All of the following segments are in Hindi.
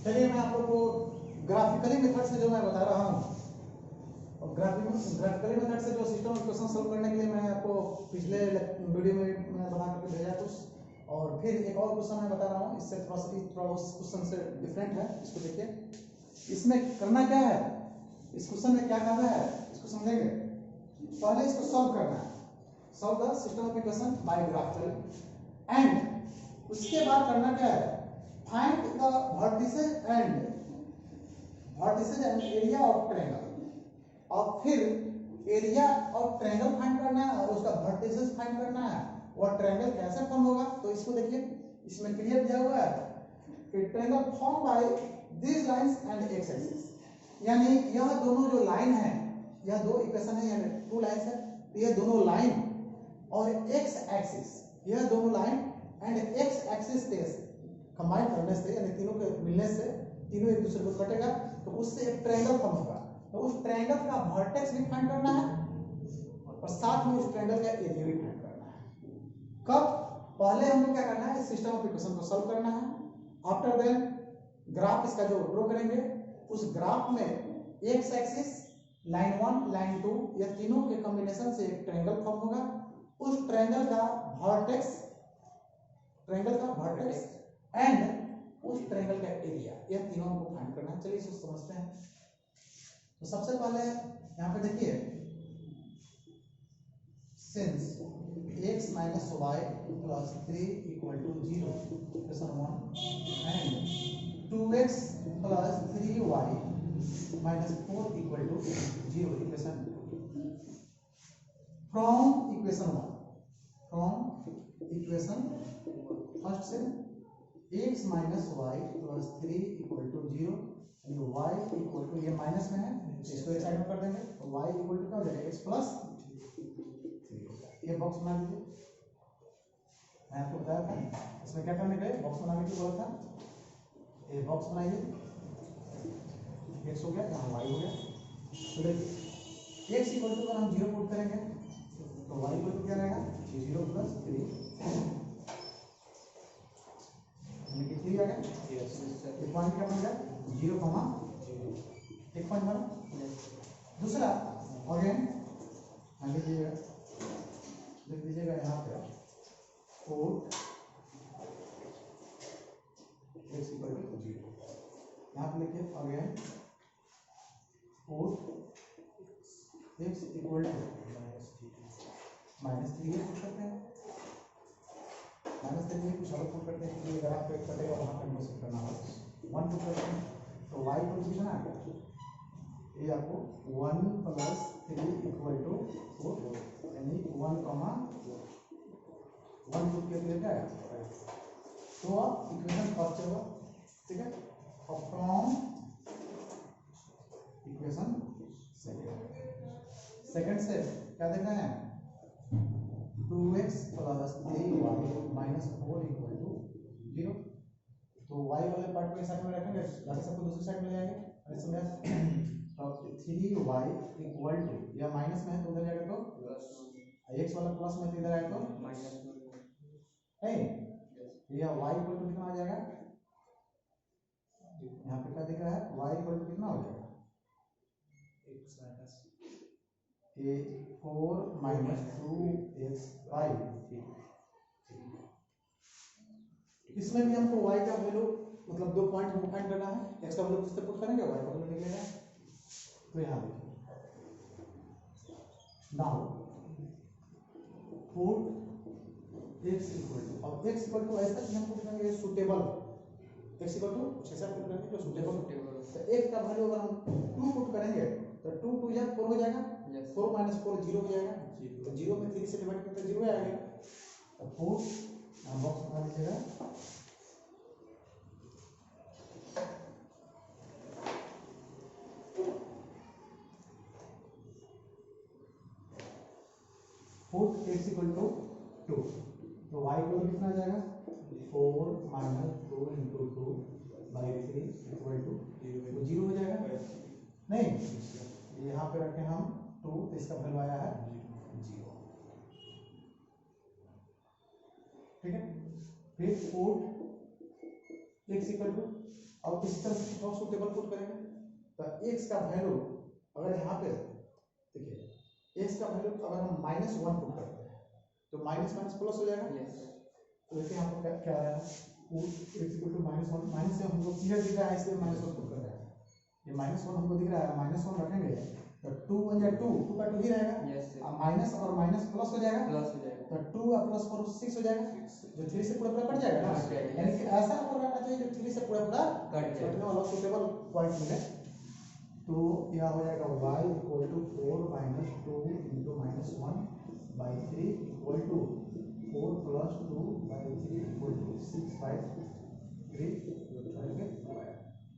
चलिए मैं आप लोग को ग्राफिकली मेथड से जो मैं बता रहा हूँ, और ग्राफिकली मेथड से जो सिस्टम ऑफ क्वेश्चन सॉल्व करने के लिए मैं आपको पिछले वीडियो में मैं बना करके भेजा कुछ, और फिर एक और क्वेश्चन मैं बता रहा हूँ, इससे थोड़ा उस क्वेश्चन से डिफरेंट है। इसको देखिए, इसमें करना क्या है, इस क्वेश्चन में क्या करना है इसको समझेंगे। पहले इसको सॉल्व करना है, solve the system of equation by graphically, and उसके बाद करना क्या है, find the vertices and area of triangle, और फिर एरिया ऑफ ट्रायंगल फाइंड करना है और उसका वर्टिसेस फाइंड करना है, और ट्रायंगल कैसे फॉर्म होगा। तो इसको देखिए, इसमें क्लियर दिया हुआ है कि triangle form by this lines and x axis, यानी यह दोनों जो लाइन है, यह दो इक्वेशन है, यानी टू लाइंस है, ये दोनों लाइन और एक्स एक्सिस, यह दोनों लाइन एंड एक्स एक्सिस के कंबाइन करने से, यानी तीनों के मिलने से तीनों एक दूसरे को कटेगा, तो उससे एक ट्रायंगल फॉर्म होगा। तो उस ट्रायंगल का वर्टेक्स भी फाइंड करना है और साथ में उस ट्रायंगल का एरिया भी फाइंड करना है। कब? पहले हम लोग क्या करना है, सिस्टम ऑफ इक्वेशन को सॉल्व करना है। आफ्टर देन ग्राफ इसका जो ड्रॉ करेंगे, उस ग्राफ में एक्स एक्सिस, लाइन 1, लाइन 2, यह तीनों के कॉम्बिनेशन से एक ट्रायंगल फॉर्म होगा। उस ट्रायंगल का वर्टेक्स एंड उस ट्रायंगल का एरिया, यह तीनों को फाइंड करना है। चलिए इसको समझते हैं। तो सबसे पहले यहाँ पे देखिए, since x minus y plus 3 equal to 0, equation 1, and 2x plus 3y minus 4 equal to 0, equation 2, from equation first से x minus y plus 3 equal to 0, y equal to, ये माइनस में है, इसको एक साइड में कर देंगे, तो y इक्वल टू क्या हो जाएगा, x प्लस 3। ये बॉक्स बना लीजिए, मैं आपको बताया था इसमें क्या करने गए, बॉक्स बनाने की बोला था। ये बॉक्स बनाइए, x हो गया, यहाँ y हो गया। तो देखिए x इक्वल टू अगर हम 0 पुट करेंगे तो y इक्वल टू क्या रहेगा, 0 प्लस 3, यानी कि 3 आ गया। ये पॉइंट क्या बन गया, 0, एक पॉइंट बना। दूसरा अगेन लिख लीजिएगा यहाँ पे, कोट x इक्वल टू 0, यहाँ पे लिखिए again quote x equal to -3 put करते हैं, -3 कुछ अलग पुट करते हैं, क्योंकि अगर आप पेट कटेगा वहाँ पर इक्वेशन करना हो, 1 पुट करते हैं, तो y को कितना आ गया, ये आपको 1 प्लस 3 इक्वल टू 4, यानी 1 पुट किया क्या है, तो आप इक्वेशन फर्स्ट होगा, ठीक है। और फ्रॉम इक्वेशन सेकंड से क्या देखना है, 2x plus 3y minus 4 equal to 0, तो y वाले पार्ट को इस साइड में रखेंगे, बाकी सबको दूसरी साइड में ले जाएंगे। तो 3y इक्वल टू, या माइनस में है तो उधर जाएगा तो प्लस, x वाला प्लस में तो इधर आएगा तो माइनस, है ये y इक्वल टू कितना आ जाएगा, यहाँ पे क्या दिख रहा है, y इक्वल टू कितना हो जाएगा, x माइनस 4 माइनस 2x5। इसमें भी हमको y का वैल्यू, मतलब 2 पॉइंट हमको फाइंड करना है, x का वैल्यू किससे पुट करेंगे, y का वैल्यू निकलेगा। तो यहाँ देखिए, now put x equal to, अब x इक्वल टू ऐसा कि हम पुट करेंगे सुटेबल, x इक्वल टू ऐसा पुट करेंगे जो सुटेबल। तो x का वैल्यू अगर हम 2 पुट करेंगे तो 2 2 या 4 हो जाएगा, 4 माइनस 4 0 हो जाएगा, तो 0 में 3 से डिवाइड करते 0 आएगा। तो पुट बॉक्स बना लीजिएगा, पुट x इक्वल टू 2, तो y इक्वल कितना आ जाएगा, 4 minus 2 into 2 by 3 equal to 0 हो जाएगा। नहीं, यहाँ पे रखें हम 2, तो इसका वैल्यू आया है 0, ठीक है। फिर पुट x इक्वल टू, अब इसी तरह से कुछ सुटेबल पुट करेंगे तो x का वैल्यू अगर यहाँ पे देखिए x का वैल्यू अगर हम -1 पुट करते हैं तो माइनस माइनस प्लस हो जाएगा। तो देखिए यहाँ पर क्या आ रहा है x -1 माइनस से हमको क्लियर दिख रहा है इसलिए -1 पुट कर रहे हैं। ये -1 हमको दिख रहा है, -1 रखेंगे तो 2 1 या 2 2 का 2 ही रहेगा। अब माइनस और माइनस प्लस हो जाएगा तो 2 और प्लस 4 6 हो जाएगा, जो 3 से पूरा कट जाएगा ना। यानी कि ऐसा नंबर रहना चाहिए जो 3 से पूरा कटने वाला सुटेबल पॉइंट मिले। तो यह हो जाएगा y = 4 - 2 × -1/3 = 4 + 2/3 = 6/3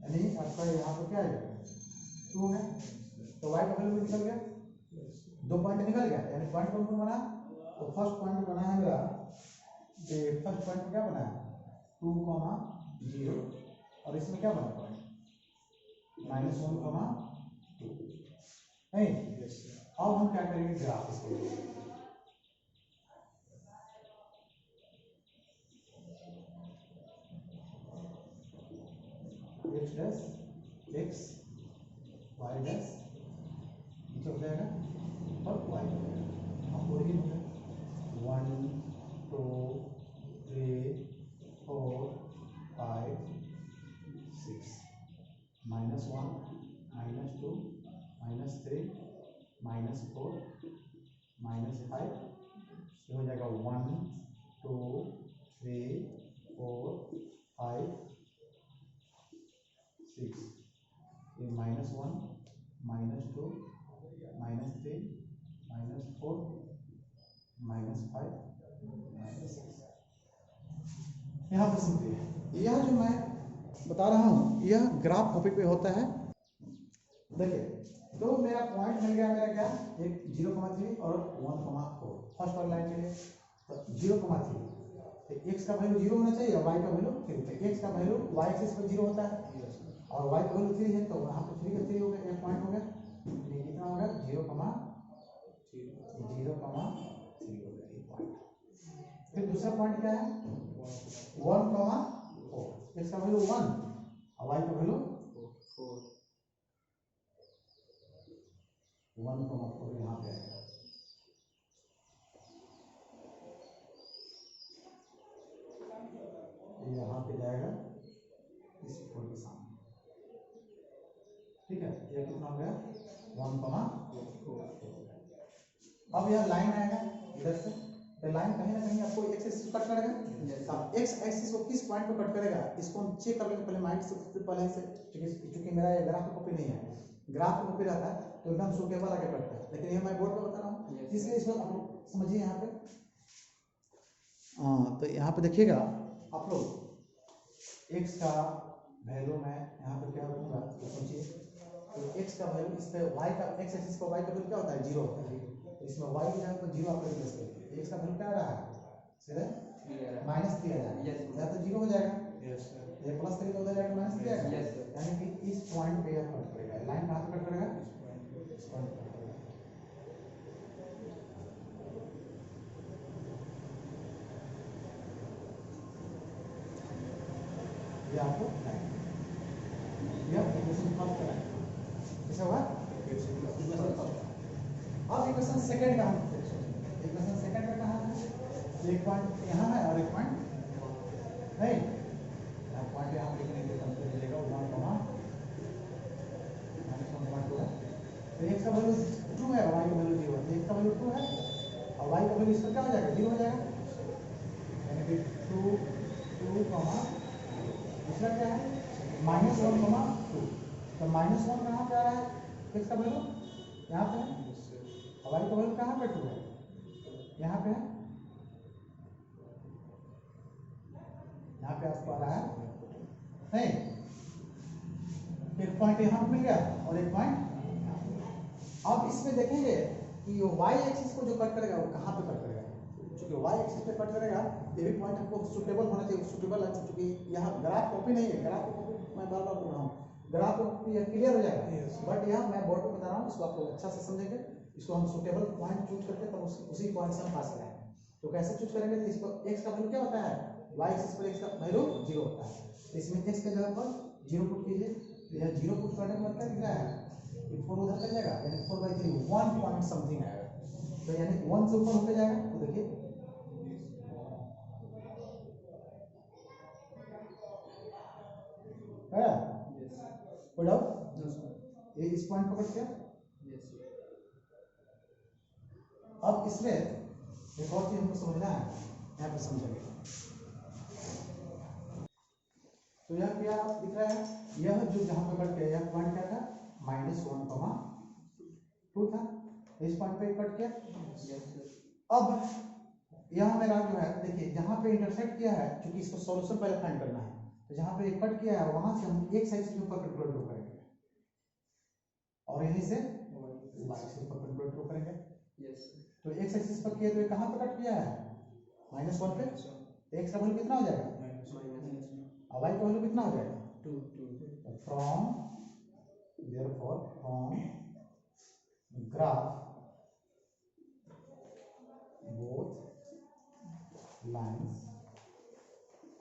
यानी आपका यहाँ पर क्या आएगा 2 है। तो y का वैल्यू निकल गया, 2 पॉइंट निकल गया। यानी पॉइंट कौन कौन बना, तो फर्स्ट पॉइंट बना है मेरा, ये फर्स्ट पॉइंट क्या बना है 2, 0 और इसमें क्या बना पॉइंट -1, 2 नहीं। अब हम क्या करेंगे ग्राफ इसको, x dash x y dash नीचे हो जाएगा और y हम ओरिजिन हो गया 1 2 3 4 5 6 -1 -2 -3 -4 -5 ये हो जाएगा 1 2 3 4 5 6 ये -1 -2 -3 -4 -5 -6। यहाँ पर समझिए यह जो मैं बता रहा हूँ यह ग्राफ कॉपी पे होता है। देखिए तो मेरा पॉइंट मिल गया, मेरा क्या एक 0,3 और 1,4 फर्स्ट वाली लाइन के लिए। तो 0,3 तो x का वैल्यू 0 होना चाहिए और y का वैल्यू 3। तो x का वैल्यू y एक्सिस पर 0 होता है और y का वैल्यू 3 है, तो वहाँ पे 3 का 3 हो गया, एक पॉइंट हो गया। ये कितना हो गया 0,3 हो गया ये पॉइंट। फिर दूसरा पॉइंट क्या है 1,4 x का वैल्यू 1 और y का वैल्यू 1,4 यहाँ पे आएगा। यहाँ पे जाएगा इस फोर के सामने, ठीक है। ये कितना हो गया 1,4। अब यह लाइन आएगा इधर से, तो लाइन कहीं ना कहीं आपको x एक्सिस कट करेगा। अब x एक्सिस को किस पॉइंट पे कट करेगा इसको हम चेक कर लेंगे पहले माइंड से पहले से, क्योंकि मेरा ये ग्राफ कॉपी नहीं है, ग्राफ कॉपी रहता है तो एकदम सुटेबल आगे कटता है, लेकिन ये मैं बोर्ड पे बता रहा हूँ इसलिए इसको आप लोग समझिए। यहाँ पे तो यहाँ पे देखिएगा आप लोग x का वैल्यू मैं यहाँ पे क्या रखूँगा तो सोचिए, तो x का वैल्यू इस पे y का x एक्सिस पर y का वैल्यू क्या होता है 0 होता है, तो इसमें y की जगह पर 0 आप रिप्लेस करिए। x का वैल्यू क्या आ रहा है सीधे -3 आ जाएगा, या तो 0 हो जाएगा, ये +3 तो हो जाएगा -3 आएगा। यानी कि इस पॉइंट पे यह कट करेगा, लाइन कहाँ पे कट करेगा इस पॉइंट पे। ये आपको यह इक्वेशन फर्स्ट है, कैसे हुआ अब इक्वेशन सेकंड का हम इक्वेशन सेकंड का कहाँ है, एक पॉइंट यहाँ है और एक पॉइंट नहीं, पॉइंट यहाँ लिखने के लिए मिलेगा 1,-1,2 है। तो x का वैल्यू 2 है, y का वैल्यू 0 है, x का वैल्यू 2 है और y का वैल्यू इसका क्या हो जाएगा 0 हो जाएगा, यानी कि 2 2, दूसरा क्या है -1,2। तो -1 कहाँ पे आ रहा है x का वैल्यू यहाँ पे है और y का वैल्यू कहाँ पे 2 है यहाँ पे है, यहाँ पे आपको आ रहा है नहीं, एक पॉइंट यहाँ पे मिल गया और एक पॉइंट। अब इसमें देखेंगे कि ये y एक्सिस को जो कट करेगा वो कहाँ पे कट करेगा, क्योंकि y एक्सिस पे कट करेगा ये भी पॉइंट हमको सुटेबल होना चाहिए, सुटेबल है क्योंकि यहाँ ग्राफ कॉपी नहीं है, ग्राफ कॉपी मैं बार बार बोल रहा हूँ, ग्राफ कॉपी ये क्लियर हो जाएगा, बट यहाँ मैं बोर्ड पे बता रहा हूँ इसको आप लोग अच्छा से समझेंगे, इसको हम सुटेबल पॉइंट चूज करके तब उसी पॉइंट से हम पास करेंगे। तो कैसे चूज करेंगे, तो इसको x का वैल्यू क्या होता है y एक्सिस पर x का वैल्यू 0 होता है, तो इसमें x की जगह पर 0 पुट कीजिए, तो यह 0 पुट करने का मतलब क्या है, ये 4 उधर चल जाएगा, यानी 4/3 1 पॉइंट समथिंग आएगा, तो यानी 1 से ऊपर होकर जाएगा। तो देखिए है कोई डाउट, ये इस पॉइंट पकड़ के। अब इसमें एक और चीज हमको समझना है, यहाँ पे समझेंगे। तो यह क्या दिख रहा है, यह जो जहां पे कट गया, यह पॉइंट क्या था, -1,2 था, इस पॉइंट पे कट गया। अब यहाँ मेरा जो है देखिए, जहां पे इंटरसेक्ट किया है, क्योंकि इसको सॉल्यूशन पहले फाइंड करना है, तो जहां पे कट किया है वहां से हम x एक्सिस पे परपेंडिकुलर ड्रॉ करेंगे और यहीं से y एक्सिस पर परपेंडिकुलर ड्रॉ करेंगे। तो x एक्सिस पर किया तो ये कहां पे कट किया है, -1 पे, x का वैल्यू कितना हो जाएगा, और y का वैल्यू कितना हो जाएगा, 2। From therefore from graph both lines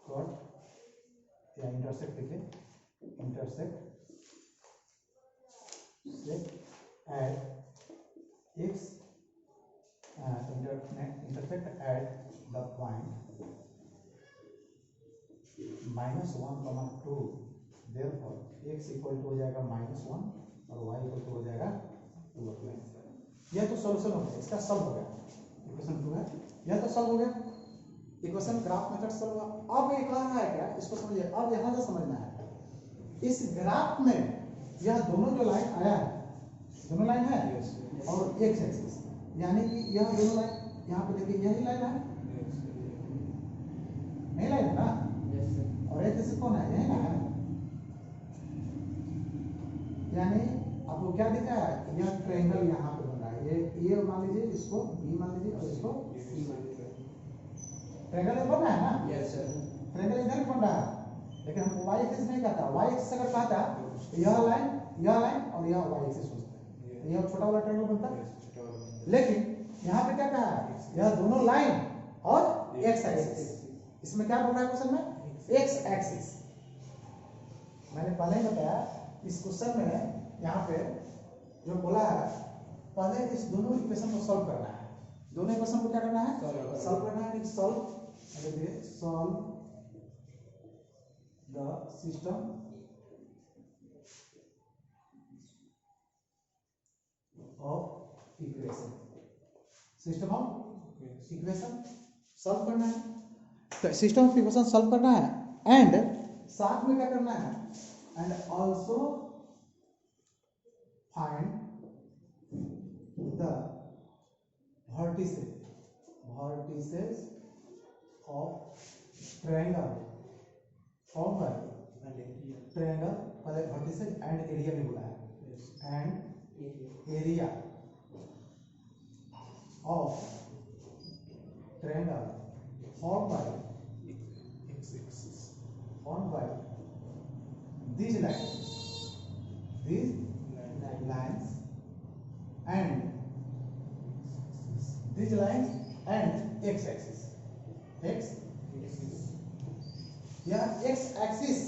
got या intersect लिखे, intersect at x intersect at the point -1,2, therefore x equal to हो जाएगा -1 और y इक्वल टू हो जाएगा 2। यह तो सॉल्यूशन हो गया, इसका सॉल्व हो गया, इक्वेशन 2 है, यह तो सॉल्व हो गया, इक्वेशन ग्राफ मेथड सॉल्व हुआ। अब एक और है क्या, इसको समझिए, अब यहाँ से समझना है, इस ग्राफ में यह दोनों जो लाइन आया है, दोनों लाइन है और x एक्सिस, यानी कि यह दोनों लाइन, यहाँ पे देखिए यही लाइन है, नहीं लाइन है ना, और x एक्सिस कौन है, यही ना है, यानी आपको क्या दिख रहा है, यह ट्रायंगल यहाँ पे बन रहा है, ये A मान लीजिए, इसको B मान लीजिए और इसको C मान लीजिए, ट्रायंगल बन रहा है ना, यस सर, ट्रायंगल इधर बन रहा है, लेकिन हम y एक्सिस नहीं कहता, y एक्सिस अगर कहता तो यह लाइन और यह y एक्सिस होता है, यह छोटा वाला ट्रायंगल बनता है, लेकिन यहाँ पे क्या कहा है, यह दोनों लाइन और x एक्सिस, इसमें क्या बोल रहा है क्वेश्चन में, x एक्सिस। मैंने पहले ही बताया इस क्वेश्चन में, यहाँ पे जो बोला है, पहले इस दोनों इक्वेशन को सॉल्व करना है, दोनों इक्वेशन को क्या करना है, सॉल्व करना है, solve the system of equation, system of equation solve करना है, तो सिस्टम ऑफ इक्वेशन सॉल्व करना है, एंड साथ में क्या करना है, and also find the vertices of triangle formed by triangle, पहले vertices and area भी बोला है, and area of triangle formed by these lines and these lines and x axis, यह x axis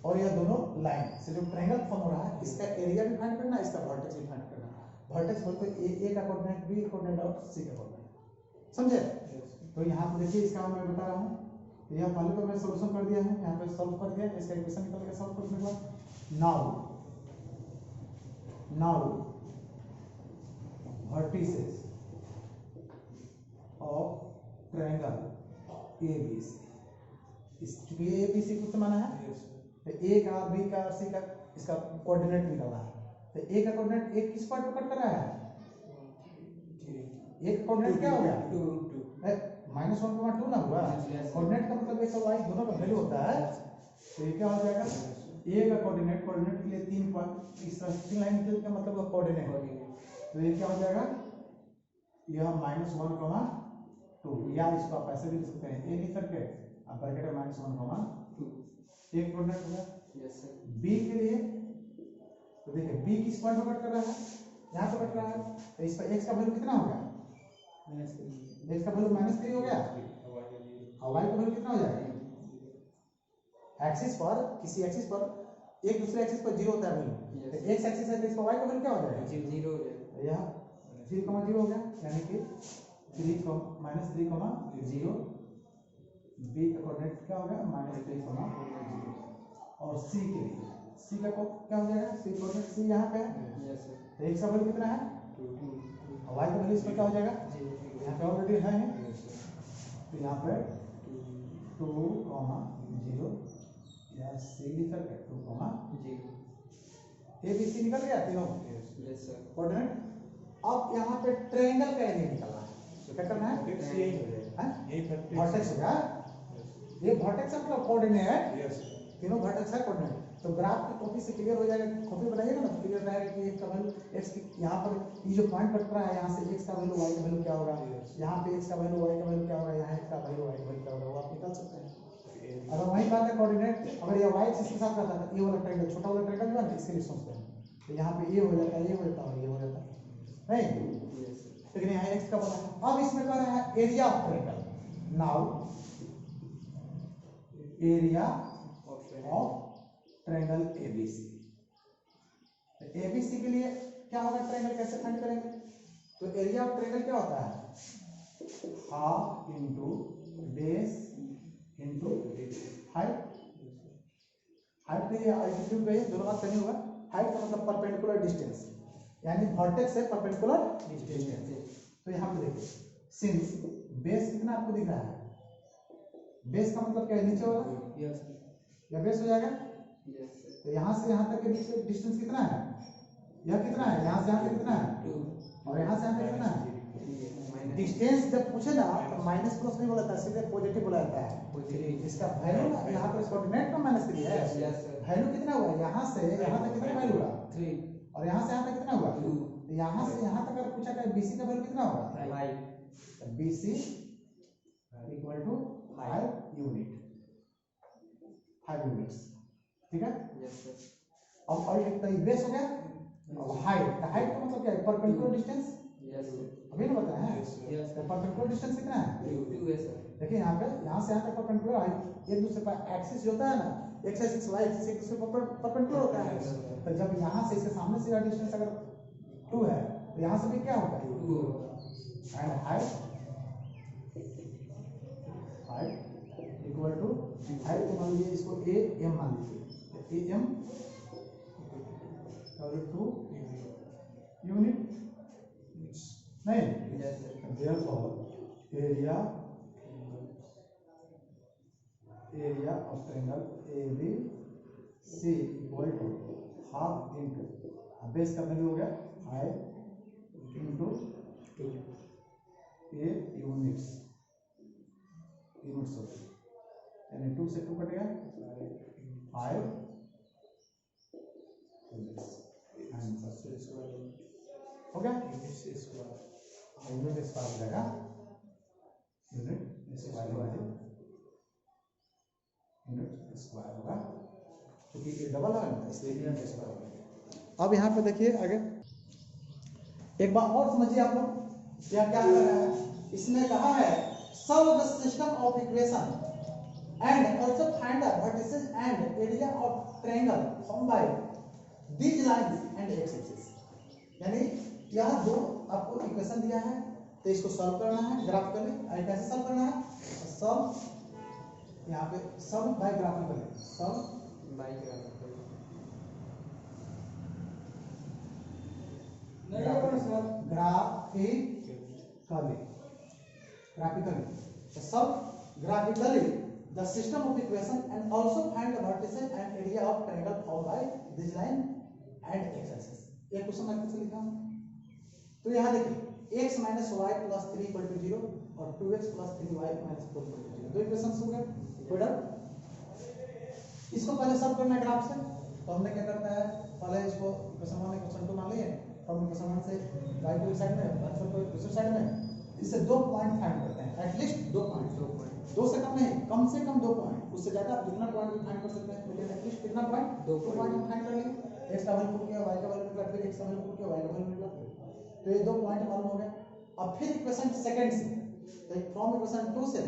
और यह दोनों लाइन से जो ट्रायंगल फॉर्म हो रहा है, इसका एरिया भी फाइंड करना है, इसका वर्टेक्स भी फाइंड करना है, वर्टेक्स बोल तो a का कोऑर्डिनेट, b का कोऑर्डिनेट और c का कोऑर्डिनेट, समझे। तो यहाँ पे देखिए, इसका मैं बता रहा हूँ, तो यह पहले तो मैं सॉल्यूशन कर दिया है, यहाँ पे सॉल्व कर दिया, इसका इक्वेशन निकाल के सॉल्व करने के बाद now vertices of triangle ABC, इस चूंकि ABC कुछ माना है, तो A का, B का और C का इसका कोऑर्डिनेट निकालना है, तो A का कोऑर्डिनेट एक किस पॉइंट पे कट कर रहा है, एक कोऑर्डिनेट क्या हो गया, -1,2 ना हुआ, कोऑर्डिनेट का मतलब x और y दोनों का वैल्यू होता है, तो ये क्या हो जाएगा, A का कोऑर्डिनेट के लिए 3 पॉइंट, इस तरह 3 लाइन का मतलब कोऑर्डिनेट, तो ये क्या हो जाएगा, यह -1,2, या इसको आप ऐसे भी लिख सकते हैं, a लिख करके आप ब्रैकेट में -1,2 एक कोऑर्डिनेट हो गया। Yes sir. b के लिए तो देखिए b किस पॉइंट पर कट कर रहा है, यहाँ पर कट रहा है, तो इस पर x का वैल्यू कितना हो गया, x का वैल्यू -3 हो गया, और y का वैल्यू कितना हो जाएगा, एक्सिस पर किसी एक्सिस पर एक दूसरे एक्सिस पर जीरो होता है वैल्यू, तो एक्स एक्सिस है तो इस पर वाई का वैल्यू क्या हो जाएगा, जीरो हो जाएगा। यह 0,0 हो गया, यानी कि 3 -3, 0 बी का कोऑर्डिनेट क्या हो गया -3, और सी के लिए सी का क्या हो जाएगा, सी कोऑर्डिनेट सी यहाँ पे है, तो एक्स का वैल्यू कितना है 2 और वाई का वैल्यू इसमें क्या हो जाएगा, यहाँ पे ऑलरेडी है, तो यहाँ पे 2, 0 या सी लिख करके 2, 0 ए बी सी निकल गया तीनों कोऑर्डिनेट। अब यहाँ पे ट्रायंगल का एरिया निकलना है, तो क्या करना है, वर्टेक्स हो गया, ये वर्टेक्स है मतलब कोऑर्डिनेट, तीनों वर्टेक्स है कोऑर्डिनेट। तो ग्राफ की कॉपी से क्लियर हो जाएगा, कॉपी बनाइएगा ना तो क्लियर रहेगा कि x का वैल्यू x की यहाँ पर ये जो पॉइंट कट रहा है यहाँ से x का वैल्यू y का वैल्यू क्या होगा, यहाँ पे x का वैल्यू y का वैल्यू क्या होगा, यहाँ x का वैल्यू y का वैल्यू क्या होगा, वो आप निकाल सकते हैं। अगर वही बात है कोऑर्डिनेट, अगर ये y एक्सिस के साथ रहता है ये वाला ट्रायंगल, छोटा वाला ट्रायंगल जो है ना इसके लिए सोचते हैं, तो यहाँ पे ये हो जाता है, ये हो जाता है और ये हो जाता है, नहीं लेकिन यहाँ x का पता है। अब इसमें कह रहा है area of triangle, now area of triangle ABC। ABC के लिए क्या होगा, ट्रायंगल कैसे फाइंड करेंगे, तो एरिया ऑफ ट्रायंगल क्या होता है, half into base into height. Height पे अल्टीट्यूड पे दोनों बात करनी होगा, हाइट का मतलब परपेंडिकुलर डिस्टेंस, यानी वर्टेक्स से परपेंडिकुलर डिस्टेंस। तो यहाँ पे देखिए सिंस बेस कितना आपको दिख रहा है, बेस का मतलब क्या है, नीचे वाला या बेस हो जाएगा, तो यहाँ से यहाँ तक के बीच में डिस्टेंस कितना है, यह कितना है, यहाँ से यहाँ तक कितना है, और यहाँ से यहाँ तक कितना है। डिस्टेंस जब पूछे ना तो माइनस प्लस नहीं बोला था, सीधे पॉजिटिव बोला जाता है। इसका वैल्यू ना यहाँ पर कोऑर्डिनेट में -3 है, वैल्यू कितना हुआ, यहाँ से यहाँ तक कितना वैल्यू हुआ 3, और यहाँ से यहाँ तक कितना हुआ 2, तो यहाँ से यहाँ तक अगर पूछा जाए BC का वैल्यू कितना होगा 5, BC equal to 5 unit, 5 units, ठीक है। अब और एक तो बेस हो गया, अब हाइट का मतलब क्या है, परपेंडिकुलर डिस्टेंस, अभी ना बताया है, परपेंडिकुलर डिस्टेंस कितना है 2 है सर। देखिए यहाँ पे यहाँ से यहाँ तक परपेंडिकुलर हाइट, एक दूसरे पर एक्सिस जो होता है ना, x एक्सिस y एक्सिस एक दूसरे पर परपेंडिकुलर होता है, तो जब यहाँ से इसके सामने से डिस्टेंस अगर 2 है तो यहाँ से भी क्या होगा 2, and height equal to height को मान लीजिए, इसको a m मान लीजिए, a m और 2 यूनिट नहीं, therefore area of triangle ABC equal to half into base का वैल्यू हो गया 5 इंटू a यूनिट्स हो गया, यानी 2 से 2 कट गया 5 हो गया, यूनिट स्क्वायर हो जाएगा, यूनिट स्क्वायर होगा क्योंकि ये डबल है ना, इसलिए यूनिट स्क्वायर होगा। अब यहाँ पे देखिए आगे एक बात और समझिए आप लोग, क्या क्या कर रहा है, इसने कहा है solve the system of equation and also find the vertices and area of triangle formed by these lines and x axis। यानी यह दो आपको इक्वेशन दिया है तो इसको सॉल्व करना है ग्राफिकली। कैसे सॉल्व करना है, सॉल्व यहाँ पे solve by graphically, solve by graphically solve graphically the system of equation and also find the vertices and area of triangle formed by this line and x axis। ये क्वेश्चन मैं कैसे लिखा हूं, तो यहाँ देखिए x minus y plus 3 equal to 0 और 2x plus 3y minus 4 equal to 0, दो इक्वेशंस हो गए, कोई डाउट। इसको पहले सॉल्व करना है ग्राफ से, तो हमने क्या करता है, पहले इसको इक्वेशन 1 इक्वेशन 2 मान लिए, फ्रॉम इक्वेशन 1 से y को इस साइड में आंसर को दूसरी साइड में, इससे दो पॉइंट फाइंड करते हैं, एटलीस्ट दो पॉइंट, दो से कम नहीं, कम से कम 2 पॉइंट, उससे ज्यादा आप जितना पॉइंट भी फाइंड कर सकते हैं, लेकिन एटलीस्ट कितना पॉइंट, 2 पॉइंट फाइंड कर लिए। x का वैल्यू पुट किया, y का वैल्यू निकला, फिर x का वैल्यू पुट किया, y का वैल्यू निकला, तो ये 2 पॉइंट मालूम हो गए। अब फिर इक्वेशन सेकंड से, तो फ्रॉम इक्वेशन 2 से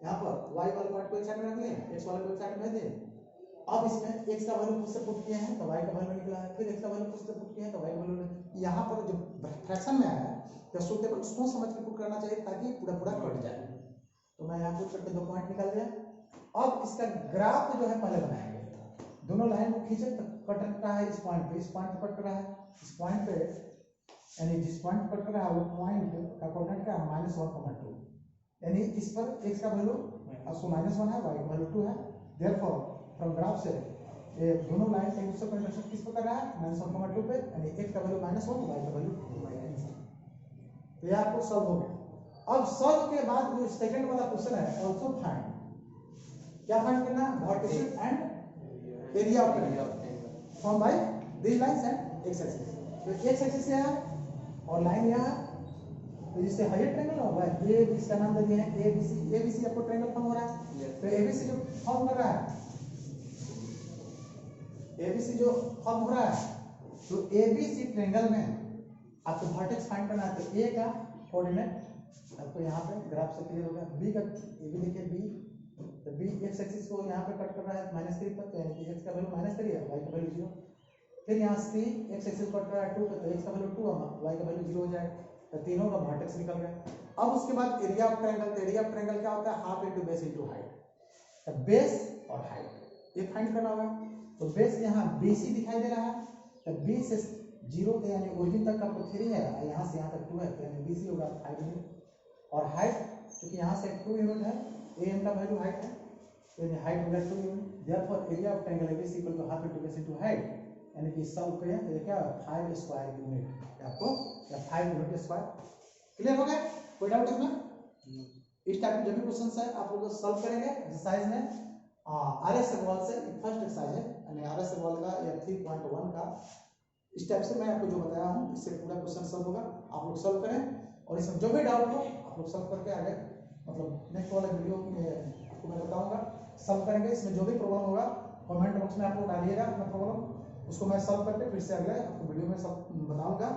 यहाँ पर y वाले पार्ट को एक साइड में रख लिए, x वाले को एक साइड में रख दिए, अब इसमें x का वैल्यू खुद से पुट किए हैं तो y का वैल्यू निकला है, फिर x का वैल्यू खुद से पुट किए हैं तो y का वैल्यू। यहाँ पर जो फ्रैक्शन में आया है तो सुटेबल सोच समझ के पुट करना चाहिए ताकि पूरा पूरा कट जाए। तो मैं यहाँ पुट करके 2 पॉइंट निकाल दिया। अब इसका ग्राफ जो है पहले बनाएंगे, दोनों लाइन को खींचे तो कट रहा है इस पॉइंट पे, इस पॉइंट पे कट रहा है, इस पॉइंट पे यानी जिस पॉइंट पर कट रहा है वो पॉइंट का कोऑर्डिनेट क्या है -1,2, यानी इस पर x का वैल्यू आपको -1 है, y का वैल्यू 2 है। देयरफॉर फ्रॉम ग्राफ से ये दोनों लाइन एक दूसरे को इंटरसेक्ट किस पर कर रहा है -1,2 पे, यानी x का वैल्यू -1 y का वैल्यू 2। तो ये आपको सॉल्व हो गया। अब सॉल्व के बाद जो सेकंड वाला क्वेश्चन है आल्सो फाइंड, क्या फाइंड करना है, vertices and area of triangle form by this lines and x axis. तो x एक्सिस है और लाइन यहां है, तो जिससे हाइट ट्रायंगल होगा ये इसका नाम दे दिए हैं ABC आपको ट्रायंगल फॉर्म हो रहा है। तो ABC जो फॉर्म कर रहा है, ABC जो फॉर्म हो रहा है, तो ABC ट्रायंगल में आपको वर्टेक्स फाइंड करना है। तो A का कोऑर्डिनेट आपको यहाँ पे ग्राफ से क्लियर होगा, B का AB देखिए B, तो B x एक्सिस को यहाँ पे कट कर रहा है -3 पर, तो यानी कि x का वैल्यू -3 है, y का वैल्यू 0। फिर यहाँ C x एक्सिस कट रहा है 2 पे, तो x का वैल्यू 2 है, y का वैल्यू 0 हो जाएगा। तो तीनों का वर्टेक्स निकल गया। अब उसके बाद एरिया ऑफ ट्रायंगल, तो एरिया ऑफ ट्रायंगल क्या होता है, half into base into height. तो बेस और हाइट ये फाइंड करना होगा। तो बेस यहाँ BC दिखाई दे रहा है, तो B से 0 यानी ओरिजिन तक आपको 3 है, यहाँ से यहाँ तक 2 है, तो यानी BC होगा 5 यूनिट। और हाइट क्योंकि यहाँ से 2 यूनिट है, AM का वैल्यू हाइट है, तो यानी हाइट होगा 2 unit. Therefore area of triangle ABC equal to half into base into height, यानी कि सॉल्व करें तो ये क्या 5 स्क्वायर यूनिट आपको, या 5 यूनिट स्क्वायर। क्लियर हो गया, कोई डाउट इसमें? इस टाइप के जो भी क्वेश्चंस है आप लोग सॉल्व करेंगे एक्सरसाइज में। RS वॉल से फर्स्ट एक्सरसाइज है, यानी RS वॉल का या 3.1 का इस टाइप से मैं आपको जो बताया हूँ इससे पूरा क्वेश्चन सॉल्व होगा। आप लोग सॉल्व करें और इसमें जो भी डाउट हो आप लोग सॉल्व करके आगे मतलब नेक्स्ट वाला वीडियो में आपको मैं बताऊंगा, सॉल्व करेंगे। इसमें जो भी प्रॉब्लम होगा कमेंट बॉक्स में आप लोग डालिएगा अपना प्रॉब्लम, उसको मैं सॉल्व करके फिर से अगले आपको वीडियो में सब बताऊंगा।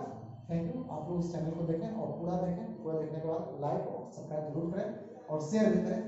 Thank you. आप लोग इस चैनल को देखें और पूरा देखें, पूरा देखने के बाद लाइक और सब्सक्राइब जरूर करें और शेयर भी करें।